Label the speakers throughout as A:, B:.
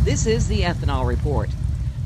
A: This is the Ethanol Report.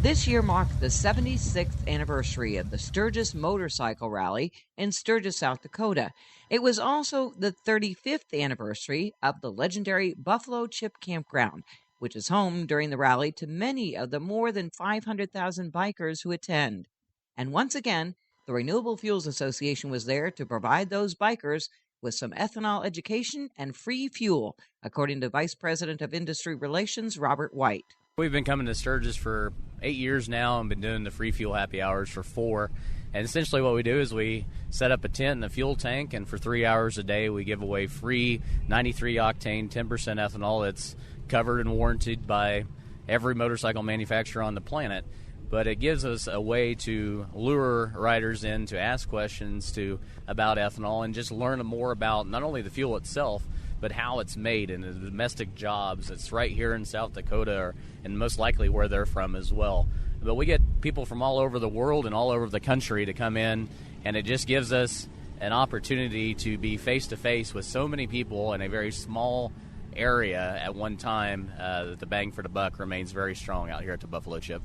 A: This year marked the 76th anniversary of the Sturgis Motorcycle Rally in Sturgis, South Dakota. It was also the 35th anniversary of the Legendary Buffalo Chip Campground, which is home during the rally to many of the more than 500,000 bikers who attend. And once again, the Renewable Fuels Association was there to provide those bikers with some ethanol education and free fuel, according to Vice President of Industry Relations, Robert White.
B: We've been coming to Sturgis for 8 years now and been doing the free fuel happy hours for 4. And essentially what we do is we set up a tent and a fuel tank, and for 3 hours a day we give away free 93 octane, 10% ethanol that's covered and warranted by every motorcycle manufacturer on the planet. But it gives us a way to lure riders in to ask questions about ethanol and just learn more about not only the fuel itself, but how it's made and the domestic jobs. It's right here in South Dakota, and most likely where they're from as well. But we get people from all over the world and all over the country to come in, and it just gives us an opportunity to be face-to-face with so many people in a very small area at one time that the bang for the buck remains very strong out here at the Buffalo Chip.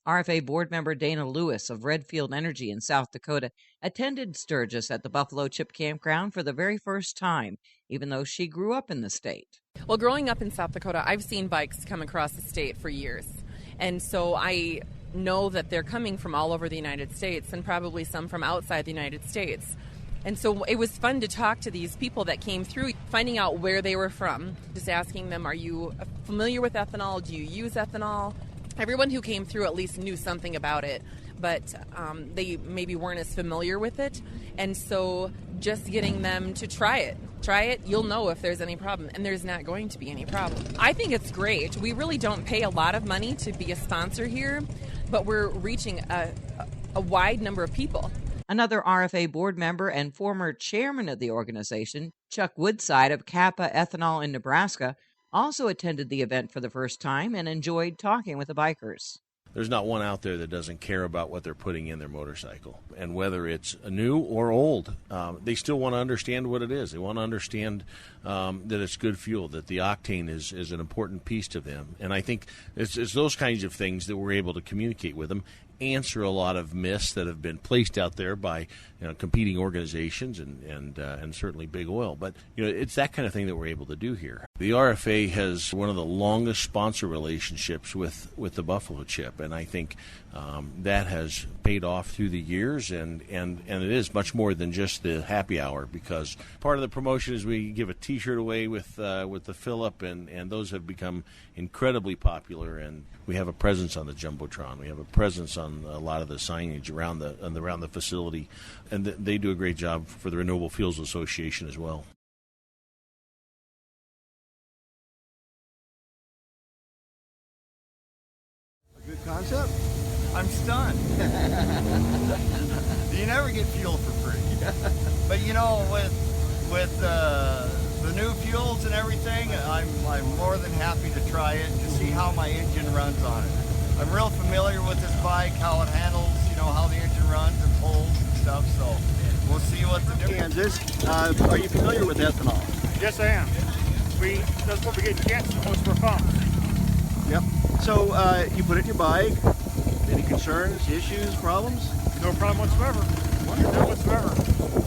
A: RFA board member Dana Lewis of Redfield Energy in South Dakota attended Sturgis at the Buffalo Chip Campground for the very first time, even though she grew up in the state.
C: Well, growing up in South Dakota, I've seen bikes come across the state for years. And so I know that they're coming from all over the United States and probably some from outside the United States. And so it was fun to talk to these people that came through, finding out where they were from, just asking them, are you familiar with ethanol? Do you use ethanol? Everyone who came through at least knew something about it, but they maybe weren't as familiar with it. And so just getting them to try it, you'll know if there's any problem, and there's not going to be any problem. I think it's great. We really don't pay a lot of money to be a sponsor here, but we're reaching a wide number of people.
A: Another RFA board member and former chairman of the organization, Chuck Woodside of Kappa Ethanol in Nebraska, also attended the event for the first time and enjoyed talking with the bikers.
D: There's not one out there that doesn't care about what they're putting in their motorcycle. And whether it's new or old, they still want to understand what it is. They want to understand that it's good fuel, that the octane is an important piece to them. And I think it's those kinds of things that we're able to communicate with them, answer a lot of myths that have been placed out there by competing organizations and certainly big oil. But it's that kind of thing that we're able to do here. The RFA has one of the longest sponsor relationships with the Buffalo Chip, and I think that has paid off through the years, and it is much more than just the happy hour, because part of the promotion is we give a T-shirt away with the fill-up, and those have become incredibly popular, and we have a presence on the Jumbotron. We have a presence on a lot of the signage around the facility, and they do a great job for the Renewable Fuels Association as well.
E: Good concept?
F: I'm stunned. You never get fuel for free. But with the new fuels and everything, I'm more than happy to try it to see how my engine runs on it. I'm real familiar with this bike, how it handles, how the engine runs and pulls and stuff, so we'll see what the difference is.
E: Kansas, are you familiar with ethanol?
G: Yes, I am. That's what we get in Kansas most of our pumps.
E: Yep. So you put it in your bike. Any concerns, issues, problems?
G: No problem whatsoever. None whatsoever.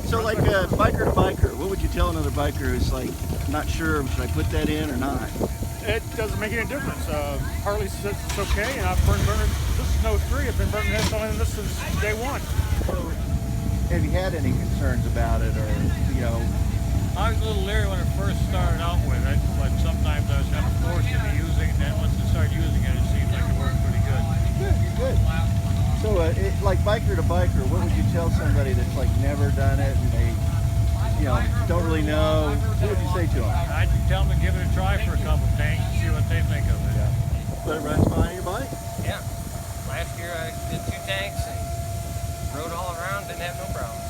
E: So like biker to biker, what would you tell another biker who's like not sure, should I put that in or not?
G: It doesn't make any difference. Harley says it's okay, and I've been burning, this is no 3, I've been burning this since day one.
E: So have you had any concerns about it, or,
H: I was a little leery when it first started out with it, but sometimes I was kind of forced to be using it, and then once I started using it, it seemed like it worked pretty good.
E: Good. So like biker to biker, what would you tell somebody that's like never done it and they don't really know? What would you say to them?
H: I'd tell them to give it a try for a couple tanks and see what they think of it.
E: But it runs fine on your bike?
I: Yeah. Last year I did 2 tanks and rode all around, didn't have no problems.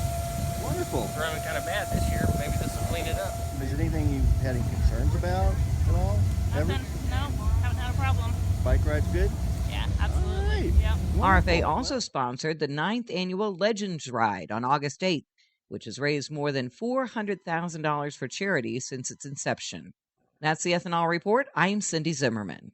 E: Wonderful.
I: It's running kind of bad this year, but maybe this will clean it up.
E: Is there anything you've had any concerns about at all?
J: Nothing. No, haven't had a problem.
E: Bike ride's good?
J: Yeah, absolutely.
E: Right.
J: Yeah.
A: RFA also sponsored the 9th annual Legends Ride on August 8th, which has raised more than $400,000 for charity since its inception. That's the Ethanol Report. I'm Cindy Zimmerman.